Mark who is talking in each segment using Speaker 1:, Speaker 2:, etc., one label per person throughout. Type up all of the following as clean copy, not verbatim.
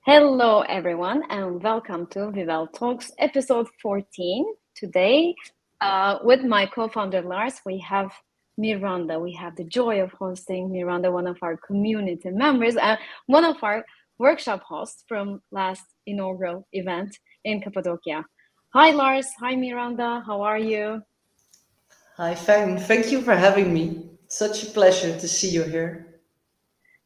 Speaker 1: Hello, everyone, and welcome to Vivel Talks episode 14. Today, with my co founder Lars, we have Miranda. We have the joy of hosting Miranda, one of our community members, and one of our workshop hosts from last inaugural event in Cappadocia. Hi, Lars. Hi, Miranda. How are you?
Speaker 2: Hi, Fang. Thank you for having me. Such a pleasure to see you here.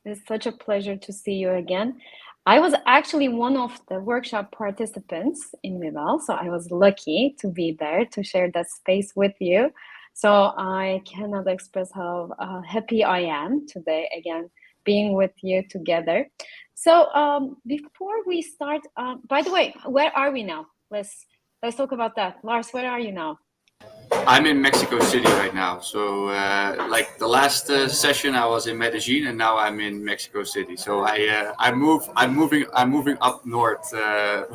Speaker 1: It's such a pleasure to see you again. I was actually one of the workshop participants in Vival, so I was lucky to be there to share that space with you. So I cannot express how happy I am today again being with you together. So before we start, by the way, where are we now? Let's talk about that. Lars, where are you now?
Speaker 3: I'm in Mexico City right now. So, like the last session, I was in Medellin, and now I'm in Mexico City. So I'm moving up north. So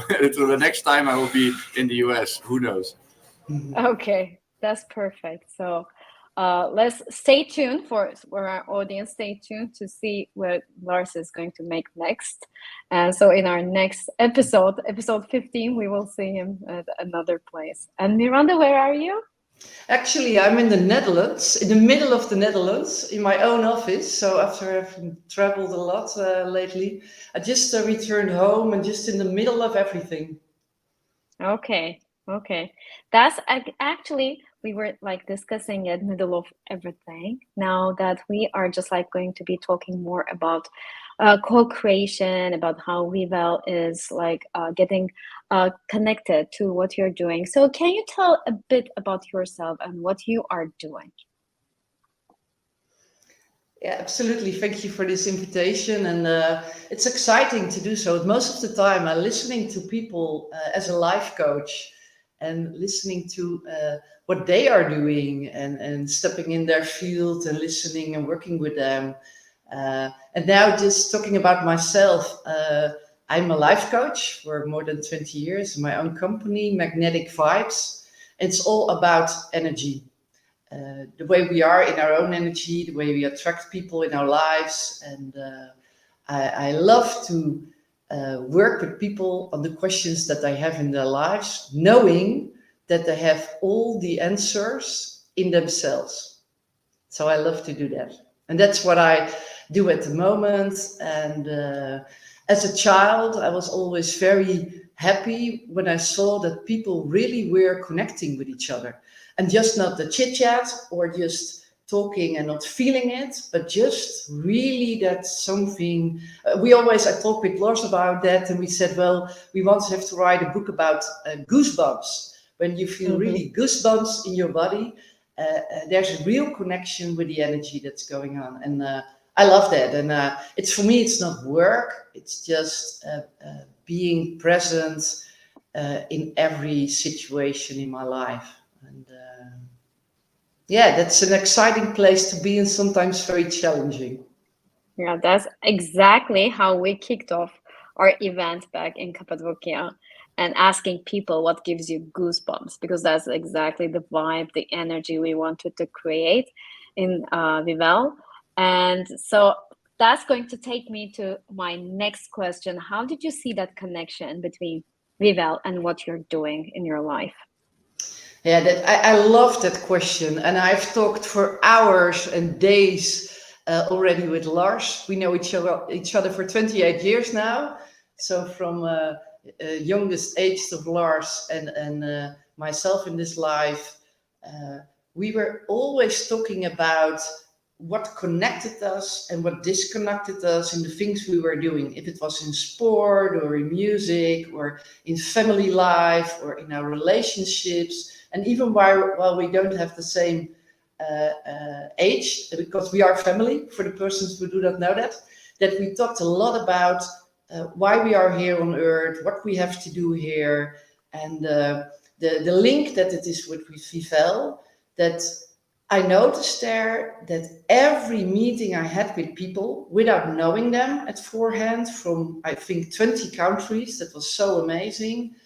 Speaker 3: the next time I will be in the U.S. Who knows?
Speaker 1: Okay, that's perfect. So let's stay tuned for our audience. Stay tuned to see what Lars is going to make next. And so in our next episode 15, we will see him at another place. And Miranda, where are you?
Speaker 2: Actually, I'm in the Netherlands, in the middle of the Netherlands, in my own office. So after having traveled a lot lately, I just returned home and just in the middle of everything.
Speaker 1: Okay, okay. That's actually we were like discussing it middle of everything. Now that we are just like going to be talking more about co-creation, about how Vivel is like getting connected to what you're doing. So can you tell a bit about yourself and what you are doing?
Speaker 2: Yeah, absolutely. Thank you for this invitation. And it's exciting to do so. Most of the time, I'm listening to people as a life coach and listening to what they are doing and stepping in their field and listening and working with them. And now, just talking about myself, I'm a life coach for more than 20 years in my own company, Magnetic Vibes. It's all about energy, the way we are in our own energy, the way we attract people in our lives. And I love to work with people on the questions that they have in their lives, knowing that they have all the answers in themselves. So I love to do that. And that's what I do at the moment. And as a child, I was always very happy when I saw that people really were connecting with each other, and just not the chit chat or just talking and not feeling it, but just really that something. I talked with Lars about that, and we said, well, we once have to write a book about goosebumps. When you feel
Speaker 1: Mm-hmm.
Speaker 2: really goosebumps in your body, there's a real connection with the energy that's going on. And I love that. And it's for me, it's not work, it's just being present in every situation in my life. And yeah, that's an exciting place to be and sometimes very challenging.
Speaker 1: Yeah, that's exactly how we kicked off our event back in Cappadocia and asking people what gives you goosebumps, because that's exactly the vibe, the energy we wanted to create in Vivel. And so that's going to take me to my next question. How did you see that connection between Vivel and what you're doing in your life?
Speaker 2: Yeah, I love that question. And I've talked for hours and days already with Lars. We know each other for 28 years now. So from youngest age of Lars and myself in this life, uh, we were always talking about what connected us and what disconnected us in the things we were doing. If it was in sport or in music or in family life or in our relationships, and even while we don't have the same age, because we are family, for the persons who do not know that we talked a lot about why we are here on earth, what we have to do here, and the link that it is with Vivel, that I noticed there that every meeting I had with people, without knowing them at forehand, from I think 20 countries, that was so amazing.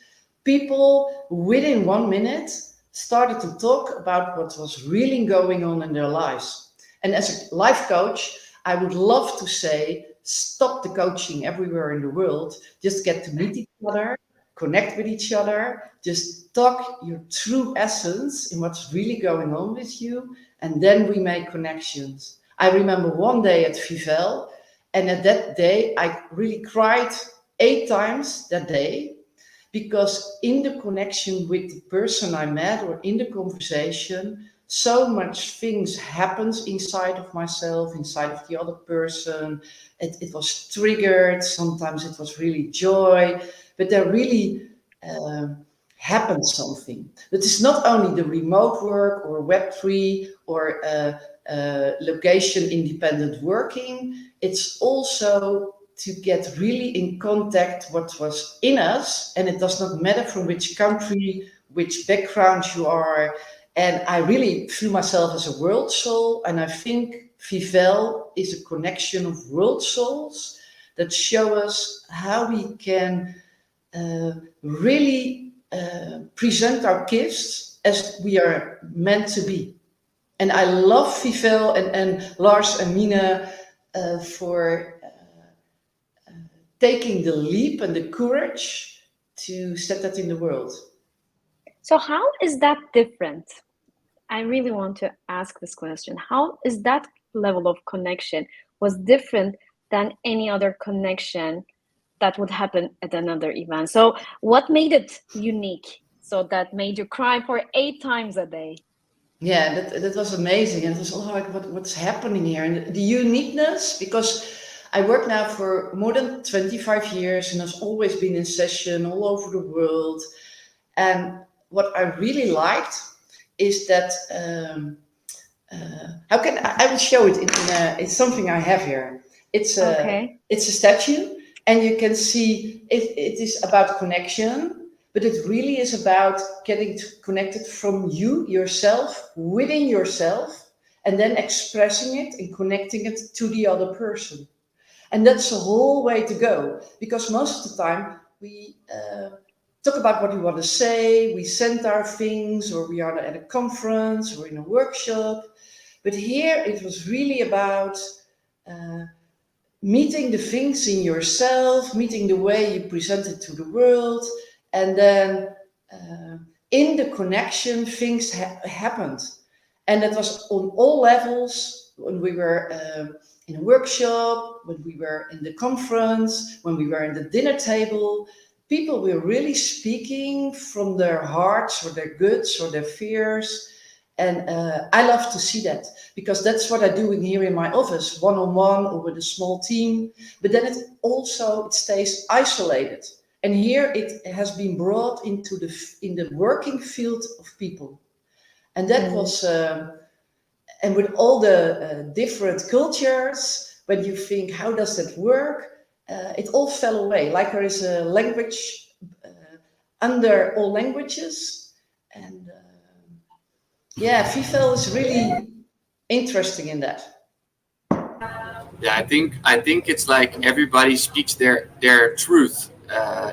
Speaker 2: People within 1 minute started to talk about what was really going on in their lives. And as a life coach, I would love to say stop the coaching everywhere in the world, just get to meet each other, connect with each other, just talk your true essence in what's really going on with you, and then we make connections. I remember one day at Vivel, and at that day I really cried 8 times that day, because in the connection with the person I met or in the conversation, so much things happens inside of myself, inside of the other person. It was triggered. Sometimes it was really joy, but there really uh, happened something. It is not only the remote work or Web3 or location independent working. It's also to get really in contact what was in us, and it does not matter from which country, which background you are. And I really feel myself as a world soul, and I think Vivel is a connection of world souls that show us how we can really present our gifts as we are meant to be. And I love Vivel and Lars and Mina for taking the leap and the courage to set that in the world.
Speaker 1: So how is that different? I really want to ask this question. How is that level of connection was different than any other connection that would happen at another event? So what made it unique? So that made you cry for 8 times a day?
Speaker 2: Yeah, that was amazing. And it was all like, what's happening here? And the uniqueness, because I work now for more than 25 years and I've always been in session all over the world. And what I really liked is that, how can I will show it it's something I have here.
Speaker 1: Okay.
Speaker 2: It's a statue, and you can see it is about connection, but it really is about getting connected from you, yourself, within yourself, and then expressing it and connecting it to the other person. And that's the whole way to go, because most of the time we talk about what we want to say, we send our things, or we are at a conference or in a workshop. But here it was really about uh, meeting the things in yourself, meeting the way you present it to the world, and then in the connection, things happened. And that was on all levels. When we were in a workshop, when we were in the conference, when we were in the dinner table, people were really speaking from their hearts or their guts or their fears. And I love to see that, because that's what I do here in my office, one-on-one or with a small team. But then it stays isolated. And here it has been brought into in the working field of people. And that was, and with all the different cultures, when you think, how does that work? It all fell away. Like there is a language under all languages. And yeah, Vivel is really interesting in that.
Speaker 3: Yeah, I think it's like everybody speaks their truth,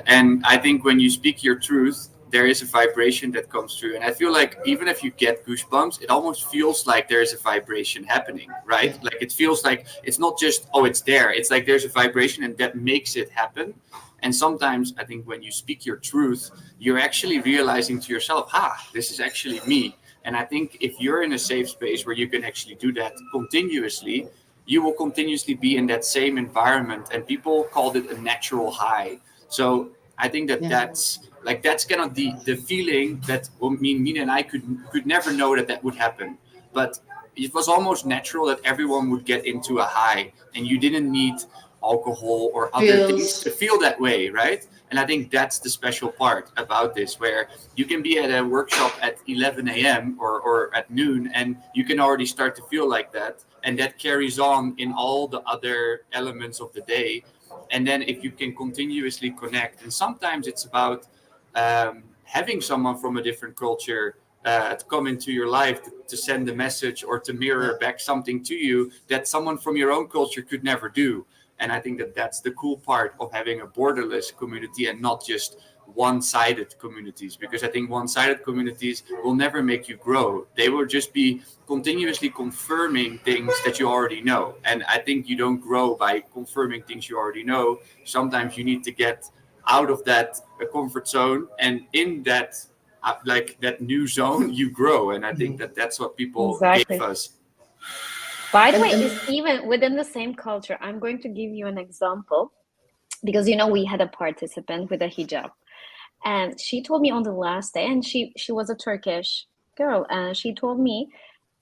Speaker 3: and I think when you speak your truth, there is a vibration that comes through, and I feel like even if you get goosebumps, it almost feels like there is a vibration happening, right?
Speaker 2: Yeah.
Speaker 3: Like it feels like it's not just, oh, it's there. It's like there's a vibration, and that makes it happen. And sometimes I think when you speak your truth, you're actually realizing to yourself, this is actually me. And I think if you're in a safe space where you can actually do that continuously, you will continuously be in that same environment, and people called it a natural high. So I think that
Speaker 2: Yeah.
Speaker 3: that's kind of the feeling that, I mean, Mina and I could never know that would happen, but it was almost natural that everyone would get into a high, and you didn't need alcohol or other things to
Speaker 2: Feels.
Speaker 3: feel that way, right? And I think that's the special part about this, where you can be at a workshop at 11 a.m. Or at noon, and you can already start to feel like that. And that carries on in all the other elements of the day. And then if you can continuously connect, and sometimes it's about having someone from a different culture to come into your life to send a message or to mirror
Speaker 2: Yeah.
Speaker 3: back something to you that someone from your own culture could never do. And I think that that's the cool part of having a borderless community, and not just one-sided communities, because I think one-sided communities will never make you grow. They will just be continuously confirming things that you already know. And I think you don't grow by confirming things you already know. Sometimes you need to get out of that comfort zone, and in that like that new zone you grow. And I think that that's what people
Speaker 1: Exactly.
Speaker 3: gave us.
Speaker 1: By the way,
Speaker 2: And
Speaker 1: it's even within the same culture. I'm going to give you an example because we had a participant with a hijab, and she told me on the last day, and she was a Turkish girl, and she told me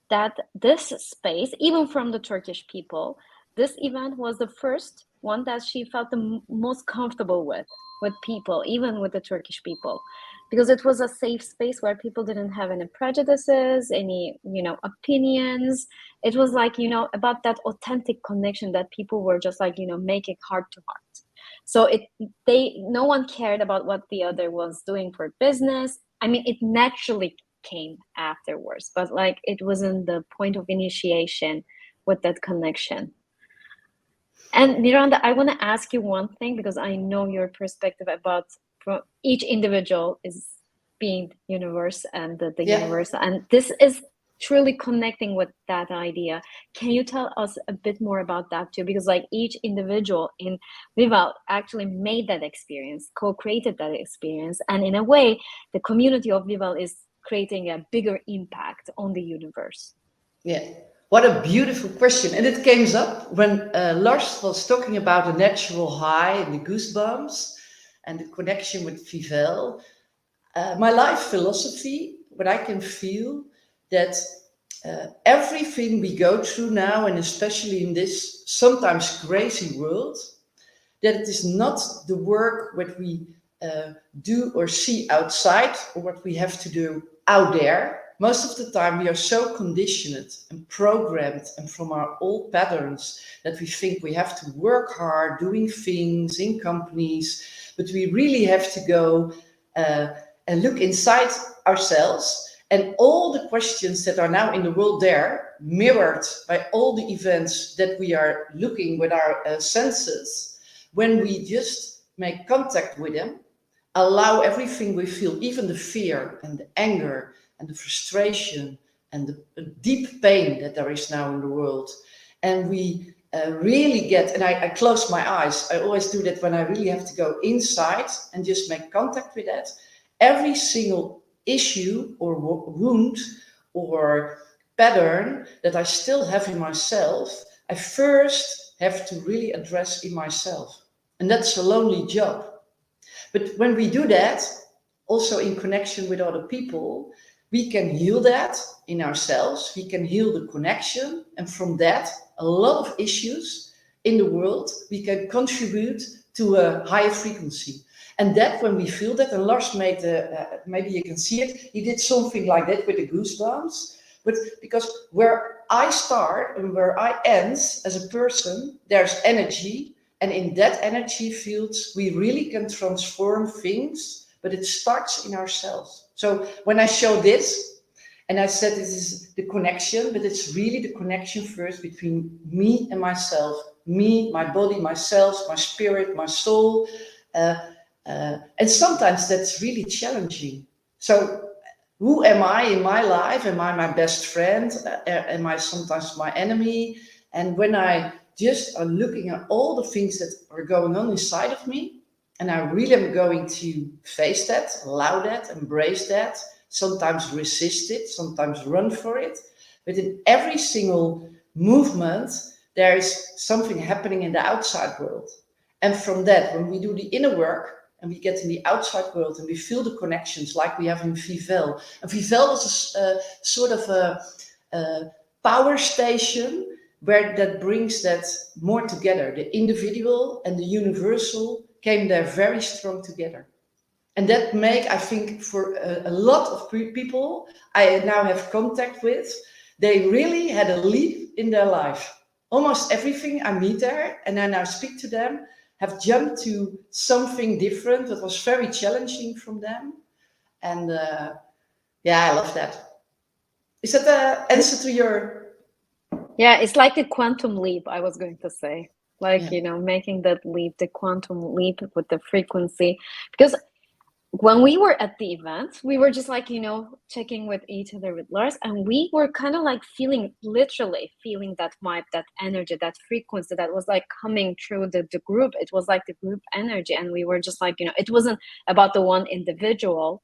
Speaker 1: that this space, even from the Turkish people, this event was the first one that she felt the most comfortable with people, even with the Turkish people, because it was a safe space where people didn't have any prejudices, any opinions. It was like about that authentic connection that people were just like making heart to heart. So no one cared about what the other was doing for business. I mean, it naturally came afterwards, but like it wasn't the point of initiation with that connection. And Miranda, I want to ask you one thing, because I know your perspective about each individual is being universe and the
Speaker 2: yeah.
Speaker 1: universe, and this is truly connecting with that idea. Can you tell us a bit more about that too? Because like each individual in Vivel actually made that experience, co-created that experience, and in a way, the community of Vivel is creating a bigger impact on the universe.
Speaker 2: Yeah, what a beautiful question. And it came up when Lars was talking about the natural high and the goosebumps and the connection with Vivel. My life philosophy, what I can feel, that everything we go through now, and especially in this sometimes crazy world, that it is not the work what we do or see outside or what we have to do out there. Most of the time we are so conditioned and programmed and from our old patterns that we think we have to work hard doing things in companies, but we really have to go and look inside ourselves. And all the questions that are now in the world there, mirrored by all the events that we are looking with our senses, when we just make contact with them, allow everything we feel, even the fear and the anger and the frustration and the deep pain that there is now in the world, and we really get, and I close my eyes, I always do that when I really have to go inside and just make contact with that, every single issue or wound or pattern that I still have in myself, I first have to really address in myself. And that's a lonely job. But when we do that, also in connection with other people, we can heal that in ourselves, we can heal the connection, and from that, a lot of issues in the world, we can contribute to a higher frequency. And that when we feel that, and Lars made, maybe you can see it, he did something like that with the goosebumps, but because where I start and where I end as a person, there's energy, and in that energy fields, we really can transform things, but it starts in ourselves. So when I show this, and I said this is the connection, but it's really the connection first between me and myself, me, my body, myself, my spirit, my soul, and sometimes that's really challenging. So who am I in my life? Am I my best friend? Am I sometimes my enemy? And when I just are looking at all the things that are going on inside of me, and I really am going to face that, allow that, embrace that, sometimes resist it, sometimes run for it. But in every single movement, there is something happening in the outside world. And from that, when we do the inner work, and we get in the outside world and we feel the connections like we have in Vivel. And Vivel was a sort of a power station where that brings that more together. The individual and the universal came there very strong together. And that make, I think, for a lot of people I now have contact with, they really had a leap in their life. Almost everything I meet there, and I now speak to them, have jumped to something different that was very challenging from them. And yeah, I love that. Is that the answer to your...
Speaker 1: Yeah, it's like a quantum leap, I was going to say. Like,
Speaker 2: Yeah.
Speaker 1: making that leap, the quantum leap with the frequency. Because when we were at the event, we were just like, checking with each other with Lars, and we were kind of like literally feeling that vibe, that energy, that frequency that was like coming through the group. It was like the group energy. And we were just like, it wasn't about the one individual.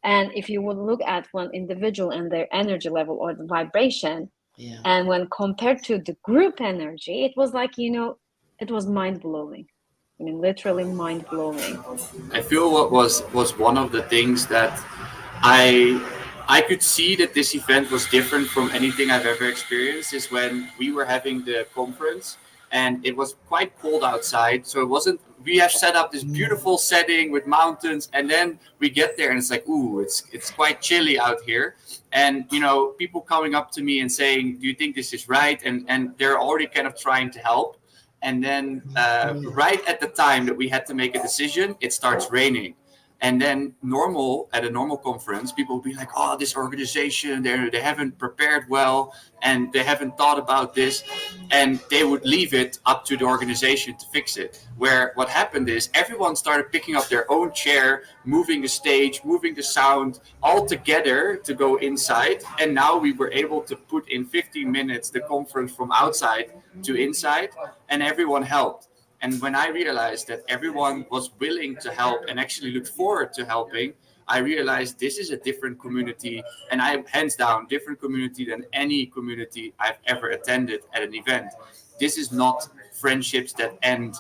Speaker 1: And if you would look at one individual and their energy level or the vibration, and when compared to the group energy, it was like, it was mind-blowing. I mean, literally mind-blowing.
Speaker 3: I feel what was one of the things that I I could see that this event was different from anything I've ever experienced is when we were having the conference and it was quite cold outside. So it wasn't we have set up this beautiful setting with mountains and then we get there and it's like, ooh, it's quite chilly out here. And people coming up to me and saying, do you think this is right? And they're already kind of trying to help. And then right at the time that we had to make a decision, it starts raining. And then at a normal conference, people will be like, oh, this organization, they haven't prepared well and they haven't thought about this. And they would leave it up to the organization to fix it. Where what happened is everyone started picking up their own chair, moving the stage, moving the sound all together to go inside. And now we were able to put in 15 minutes the conference from outside to inside, and everyone helped. And when I realized that everyone was willing to help and actually looked forward to helping, I realized this is a different community, and I hands down different community than any community I've ever attended at an event. This is not friendships that end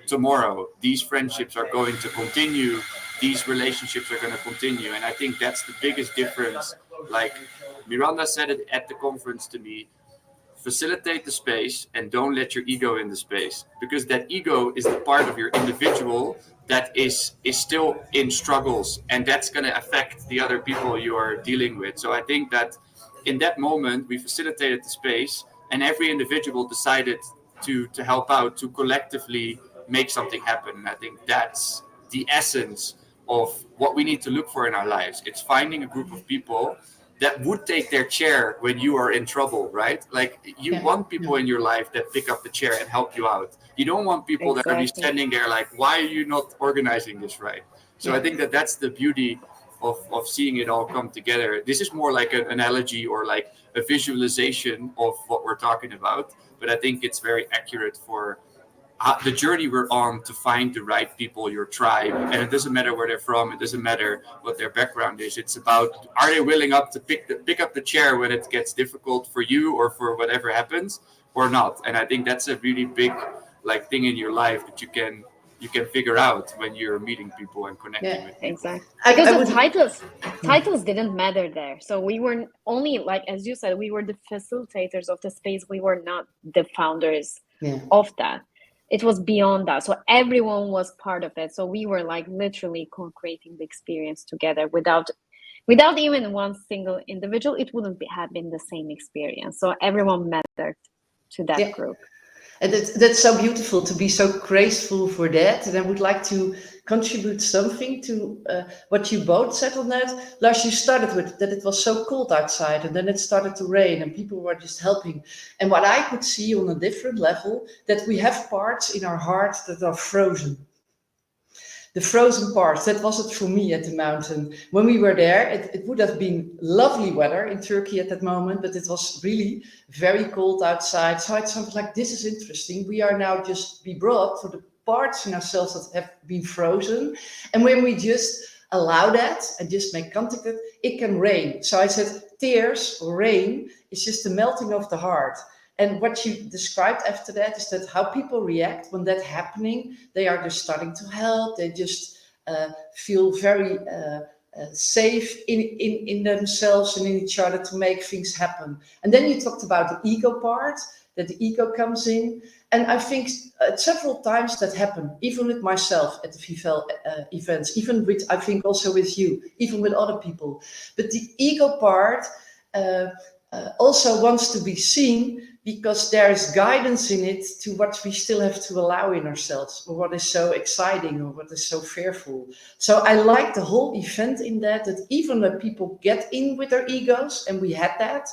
Speaker 3: tomorrow. These friendships are going to continue. These relationships are going to continue. And I think that's the biggest difference. Like Miranda said it at the conference to me, facilitate the space and don't let your ego in the space, because that ego is the part of your individual that is still in struggles, and that's going to affect the other people you are dealing with. So I think that in that moment we facilitated the space and every individual decided to help out, to collectively make something happen. And I think that's the essence of what we need to look for in our lives. It's finding a group of people that would take their chair when you are in trouble, right? Like you want people in your life that pick up the chair and help you out. You don't want people that are just standing there like, why are you not organizing this right? So I think that that's the beauty of seeing it all come together. This is more like an analogy or like a visualization of what we're talking about, but I think it's very accurate for the journey we're on to find the right people, your tribe. And it doesn't matter where they're from, it doesn't matter what their background is. It's about, are they willing up to pick up the chair when it gets difficult for you or for whatever happens, or not? And I think that's a really big thing in your life that you can figure out when you're meeting people and connecting with people.
Speaker 1: Exactly. Because the titles didn't matter there. So we were only, like as you said, we were the facilitators of the space. We were not the founders of that. It was beyond that. So everyone was part of it. So we were like literally co-creating the experience together. Without even one single individual, it wouldn't have been the same experience. So everyone mattered to that group.
Speaker 2: And that's so beautiful to be so graceful for that. And I would like to contribute something to what you both said on that. Lars, you started with that it was so cold outside and then it started to rain and people were just helping. And what I could see on a different level, that we have parts in our heart that are frozen. The frozen parts, that was it for me at the mountain. When we were there, it would have been lovely weather in Turkey at that moment, but it was really very cold outside. So it's something like, this is interesting. We are now just be brought to the parts in ourselves that have been frozen. And when we just allow that and just make contact, it can rain. So I said, tears or rain is just the melting of the heart. And what you described after that is that how people react when that's happening. They are just starting to help. They just feel very safe in themselves and in each other to make things happen. And then you talked about the ego part, that the ego comes in. And I think several times that happened, even with myself at the Vivel events, even with, I think also with you, even with other people. But the ego part also wants to be seen, because there is guidance in it to what we still have to allow in ourselves, or what is so exciting, or what is so fearful. So I like the whole event in that even when people get in with their egos, and we had that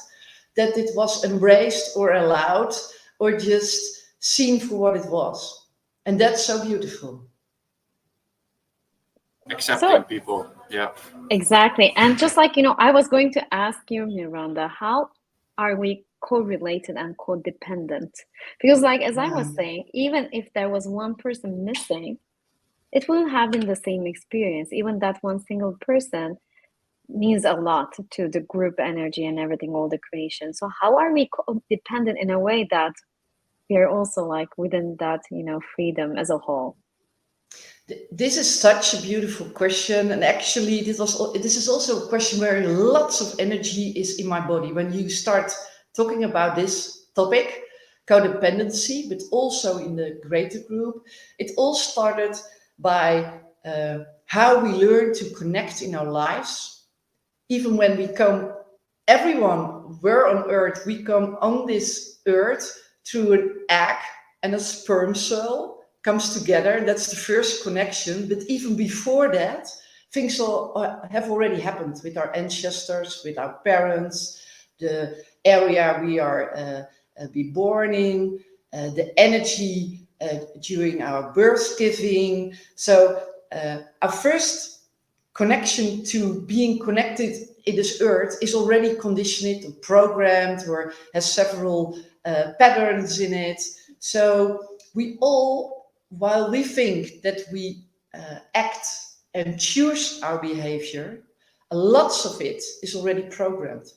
Speaker 2: it was embraced or allowed or just seen for what it was. And that's so beautiful.
Speaker 3: Accepting people. Yeah.
Speaker 1: Exactly. And just like, I was going to ask you, Miranda, how are we correlated and codependent? Because, like, as I was
Speaker 2: Yeah.
Speaker 1: saying, even if there was one person missing, it wouldn't have been the same experience. Even that one single person means a lot to the group energy and everything, all the creation. So, how are we dependent in a way that we are also like within that, freedom as a whole?
Speaker 2: This is such a beautiful question, and actually, this is also a question where lots of energy is in my body. When you start talking about this topic, codependency, but also in the greater group, it all started by how we learn to connect in our lives. Even when we come, everyone, we're on Earth. We come on this Earth through an egg and a sperm cell comes together. That's the first connection. But even before that, things have already happened with our ancestors, with our parents, the area we are be born in, the energy during our birth giving. So our first connection to being connected in this earth is already conditioned or programmed or has several patterns in it. So we all, while we think that we act and choose our behavior, lots of it is already programmed.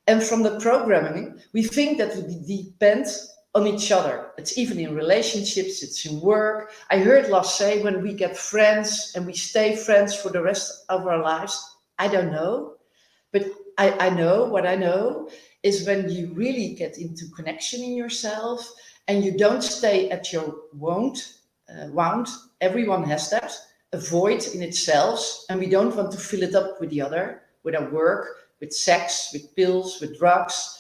Speaker 2: And from the programming, we think that we depend on each other. It's even in relationships, it's in work. I heard last say when we get friends and we stay friends for the rest of our lives. I don't know, but I know what I know is when you really get into connection in yourself and you don't stay at your wound. Everyone has that, a void in itself, and we don't want to fill it up with the other, with our work, with sex, with pills, with drugs,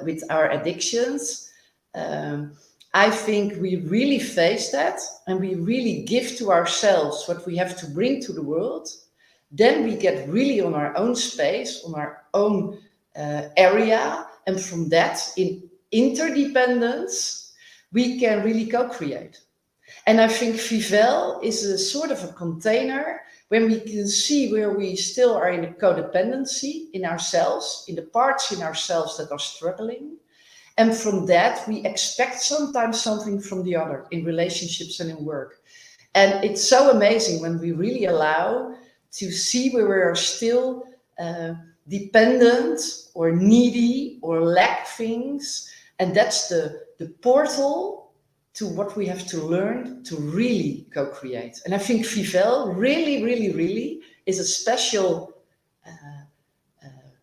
Speaker 2: with our addictions. Um, I think we really face that and we really give to ourselves what we have to bring to the world. Then we get really on our own space, on our own area. And from that, in interdependence, we can really co create. And I think Vivel is a sort of a container when we can see where we still are in a codependency in ourselves, in the parts in ourselves that are struggling. And from that, we expect sometimes something from the other in relationships and in work. And it's so amazing when we really allow to see where we are still dependent or needy or lack things. And that's the portal to what we have to learn to really co-create. And I think Vivel really, really, really is a special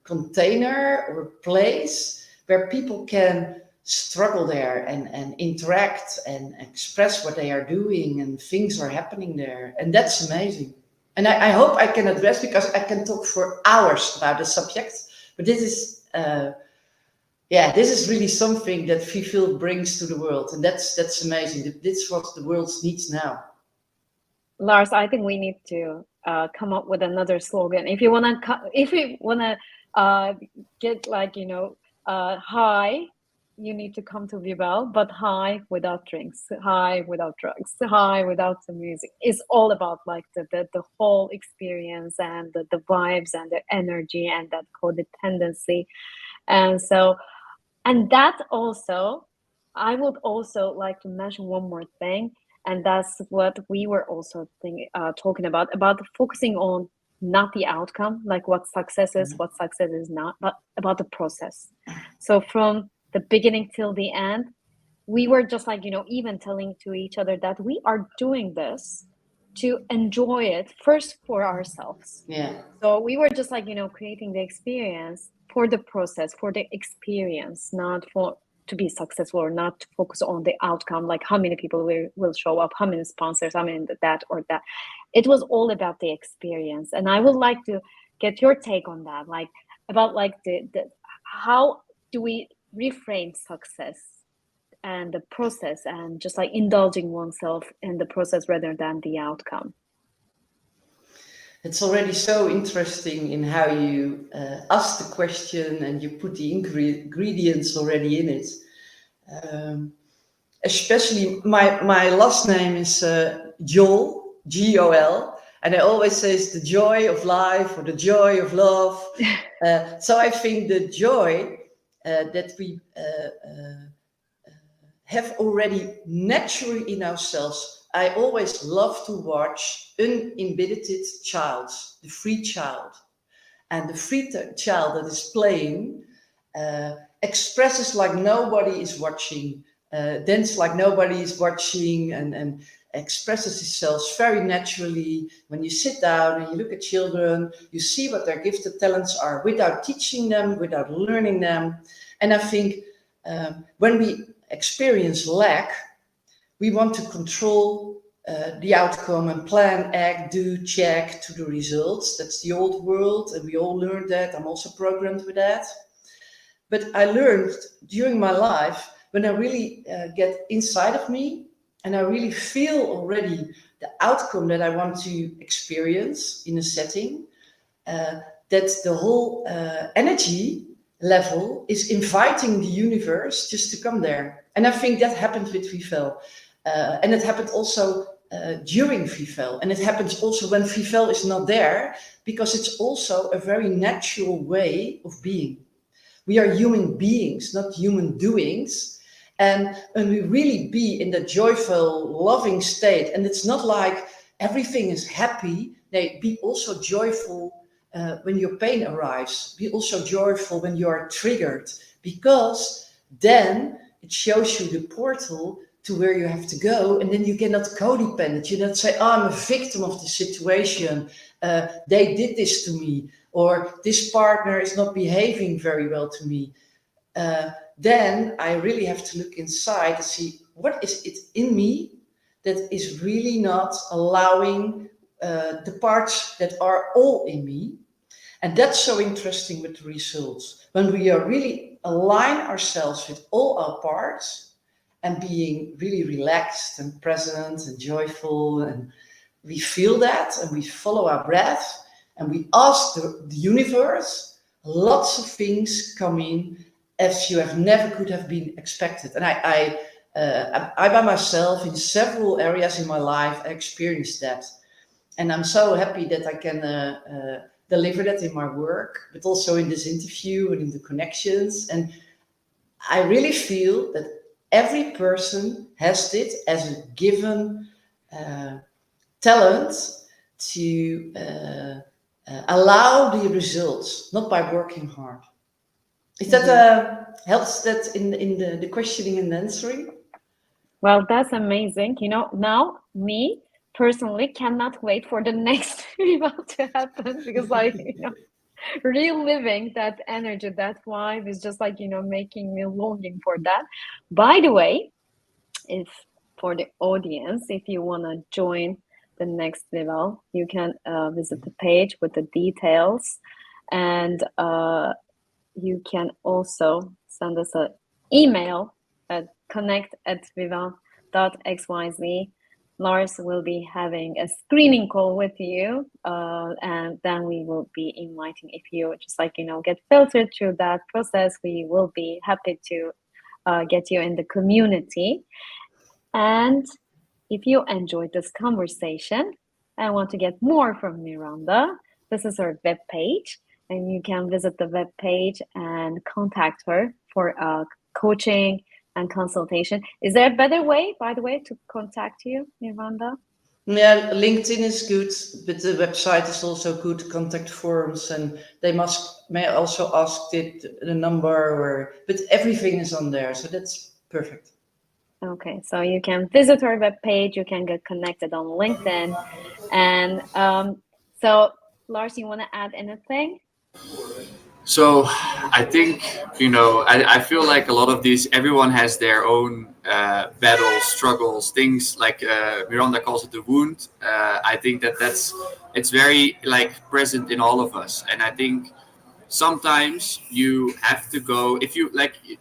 Speaker 2: container or place where people can struggle there and interact and express what they are doing and things are happening there. And that's amazing. And I hope I can address, because I can talk for hours about the subject, but this is this is really something that Vivel brings to the world, and that's amazing. That's what the world needs now.
Speaker 1: Lars, I think we need to come up with another slogan. If you wanna get like high, you need to come to Vivel, but high without drinks, high without drugs, high without the music. It's all about like the whole experience and the vibes and the energy and that codependency. And so, and that also, I would also like to mention one more thing, and that's what we were also talking about focusing on not the outcome, like what success is, what success is not, but about the process. So from the beginning till the end, we were just like, even telling to each other that we are doing this to enjoy it first for ourselves.
Speaker 2: Yeah.
Speaker 1: So we were just like, creating the experience for the process, for the experience, not for to be successful or not to focus on the outcome, like how many people will show up, how many sponsors, how many that or that. It was all about the experience. And I would like to get your take on that, like about like the how do we reframe success and the process and just like indulging oneself in the process rather than the outcome.
Speaker 2: It's already so interesting in how you ask the question and you put the ingredients already in it. Especially my last name is Jol, Gol. And I always say it's the joy of life or the joy of love. So I think the joy that we have already naturally in ourselves. I always love to watch uninhibited child, the free child. And the free child that is playing expresses like nobody is watching, dance like nobody is watching, and expresses itself very naturally. When you sit down and you look at children, you see what their gifted talents are without teaching them, without learning them. And I think when we experience lack, we want to control the outcome and plan, act, do, check to the results. That's the old world, and we all learned that. I'm also programmed with that. But I learned during my life, when I really get inside of me and I really feel already the outcome that I want to experience in a setting, that the whole energy level is inviting the universe just to come there. And I think that happened with Vivel. And it happened also during Vivel. And it happens also when Vivel is not there, because it's also a very natural way of being. We are human beings, not human doings. And when we really be in the joyful, loving state, and it's not like everything is happy, be also joyful when your pain arrives. Be also joyful when you are triggered, because then it shows you the portal to where you have to go, and then you cannot codependent. You don't say, oh, I'm a victim of the situation. They did this to me, or this partner is not behaving very well to me. Then I really have to look inside to see what is it in me that is really not allowing the parts that are all in me. And that's so interesting with the results. When we are really align ourselves with all our parts and being really relaxed and present and joyful, and we feel that and we follow our breath and we ask the universe, lots of things come in as you have never could have been expected. And I by myself in several areas in my life, I experienced that. And I'm so happy that I can deliver that in my work, but also in this interview and in the connections. And I really feel that every person has it as a given talent to allow the results, not by working hard. Is that helps that in the questioning and answering?
Speaker 1: Well, that's amazing. Now me personally cannot wait for the next event to happen, because reliving that energy, that vibe is just making me longing for that. By the way, if for the audience, if you want to join the next level, you can visit the page with the details, and you can also send us an email at connect@vivel.xyz. Lars will be having a screening call with you, and then we will be inviting, if you just get filtered through that process, we will be happy to get you in the community. And if you enjoyed this conversation and want to get more from Miranda, this is her webpage, and you can visit the webpage and contact her for coaching and consultation. Is there a better way, by the way, to contact you, Miranda?
Speaker 2: Yeah, LinkedIn is good, but the website is also good. Contact forms, and they may also ask the number, but everything is on there, so that's perfect.
Speaker 1: Okay, so you can visit our webpage, you can get connected on LinkedIn. And so, Lars, you want to add anything?
Speaker 3: So I think, I feel like a lot of these, everyone has their own battles, struggles, things like Miranda calls it the wound. I think it's very present in all of us. And I think sometimes you have to go, if you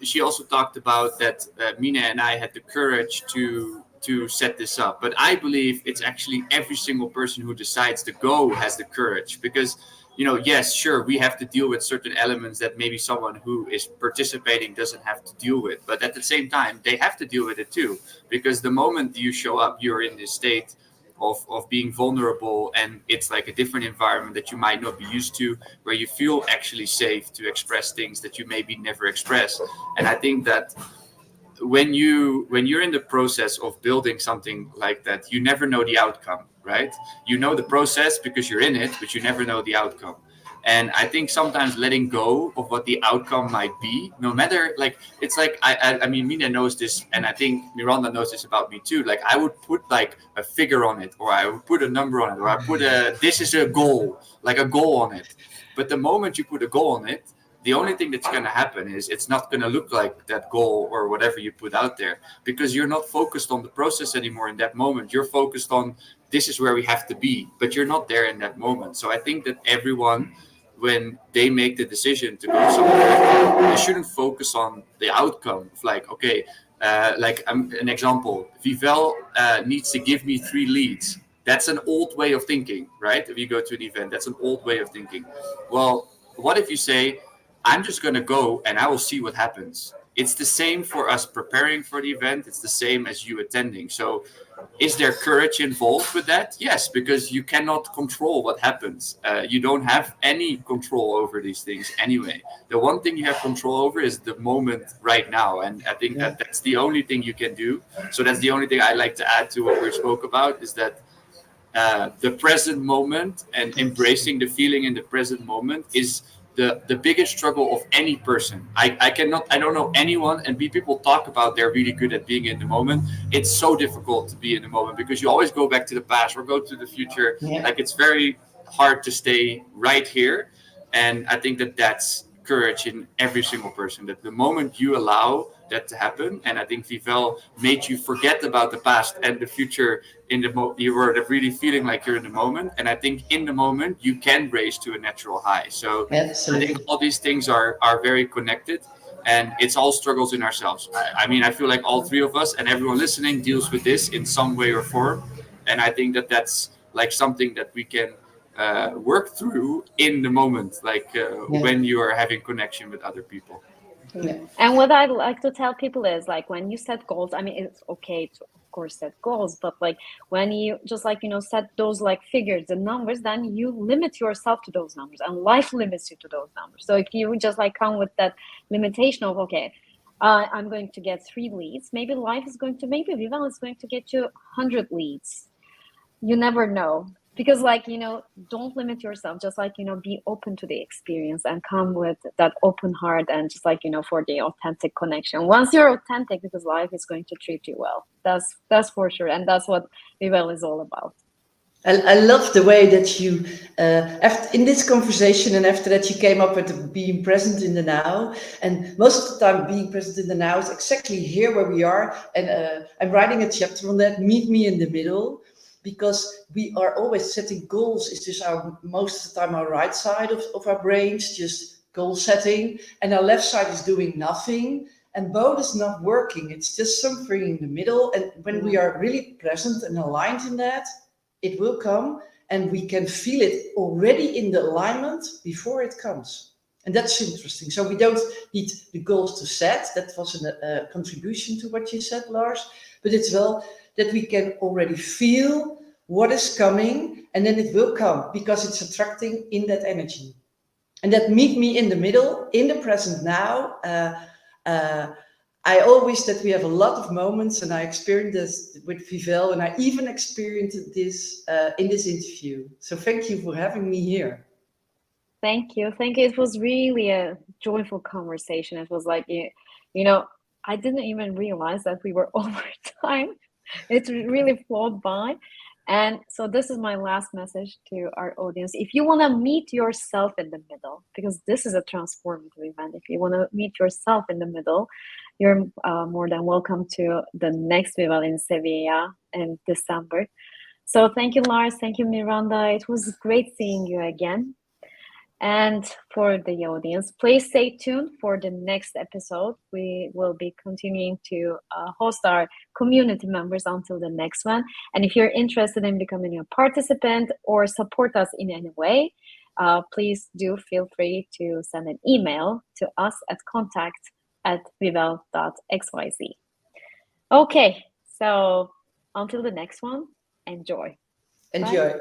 Speaker 3: she also talked about that Mina and I had the courage to set this up, but I believe it's actually every single person who decides to go has the courage, because yes, sure, we have to deal with certain elements that maybe someone who is participating doesn't have to deal with, but at the same time they have to deal with it too, because the moment you show up, you're in this state of being vulnerable, and it's like a different environment that you might not be used to, where you feel actually safe to express things that you maybe never express. And I think that when you're in the process of building something like that, you never know the outcome, right? You know the process because you're in it, but you never know the outcome. And I think sometimes letting go of what the outcome might be, no matter, like, it's like I mean, Mina knows this, and I think Miranda knows this about me too. Like, I would put like a figure on it, or I would put a number on it, or I put a this is a goal, like a goal on it. But the moment you put a goal on it, the only thing that's going to happen is it's not going to look like that goal or whatever you put out there, because you're not focused on the process anymore in that moment. You're focused on this is where we have to be, but you're not there in that moment. So I think that everyone, when they make the decision to go somewhere, they shouldn't focus on the outcome of, like, okay, like, an example, Vivel needs to give me 3 leads. That's an old way of thinking, right? If you go to an event, that's an old way of thinking. Well, what if you say, I'm just going to go and I will see what happens? It's the same for us preparing for the event. It's the same as you attending. So is there courage involved with that? Yes, because you cannot control what happens. You don't have any control over these things anyway. The one thing you have control over is the moment right now. And I think that that's the only thing you can do. So that's the only thing I like to add to what we spoke about, is that the present moment and embracing the feeling in the present moment is the biggest struggle of any person. I don't know anyone, and people talk about they're really good at being in the moment. It's so difficult to be in the moment because you always go back to the past or go to the future.
Speaker 2: Yeah.
Speaker 3: Like, it's very hard to stay right here. And I think that that's courage in every single person, that the moment you allow that to happen. And I think Vivel made you forget about the past and the future in you were really feeling like you're in the moment. And I think in the moment you can raise to a natural high. So I think
Speaker 2: Absolutely.
Speaker 3: all these things are very connected, and it's all struggles in ourselves. I mean, I feel like all 3 of us and everyone listening deals with this in some way or form. And I think that that's like something that we can work through in the moment, like when you are having connection with other people.
Speaker 2: Yeah.
Speaker 1: And what I like to tell people is, like, when you set goals, I mean, it's okay to, of course, set goals, but like when you just, like, set those like figures and numbers, then you limit yourself to those numbers, and life limits you to those numbers. So if you just like come with that limitation of, okay, I'm going to get 3 leads, maybe Vivel is going to get you 100 leads. You never know. Because, like, don't limit yourself. Just like, be open to the experience and come with that open heart, and just like, for the authentic connection. Once you're authentic, because life is going to treat you well. That's for sure. And that's what Vivel is all about.
Speaker 2: I love the way that you, after, in this conversation, and after that, you came up with being present in the now. And most of the time, being present in the now is exactly here where we are. And I'm writing a chapter on that, Meet Me in the Middle, because we are always setting goals. It's just most of the time our right side of our brains, just goal setting, and our left side is doing nothing. And both is not working. It's just something in the middle. And when we are really present and aligned in that, it will come, and we can feel it already in the alignment before it comes. And that's interesting. So we don't need the goals to set. That was a contribution to what you said, Lars. But it's well that we can already feel what is coming, and then it will come because it's attracting in that energy. And that meet me in the middle, in the present now. I always that we have a lot of moments, and I experienced this with Vivel, and I even experienced this in this interview. So thank you for having me here.
Speaker 1: Thank you. It was really a joyful conversation. It was like, I didn't even realize that we were over time. It really flowed by. And so this is my last message to our audience. If you want to meet yourself in the middle, because this is a transformative event, if you want to meet yourself in the middle, you're more than welcome to the next Vivel in Sevilla in December. So thank you, Lars. Thank you, Miranda. It was great seeing you again. And for the audience, please stay tuned for the next episode. We will be continuing to host our community members until the next one. And if you're interested in becoming a participant or support us in any way, please do feel free to send an email to us at contact@vivel.xyz. Okay, so until the next one, enjoy.
Speaker 2: Enjoy.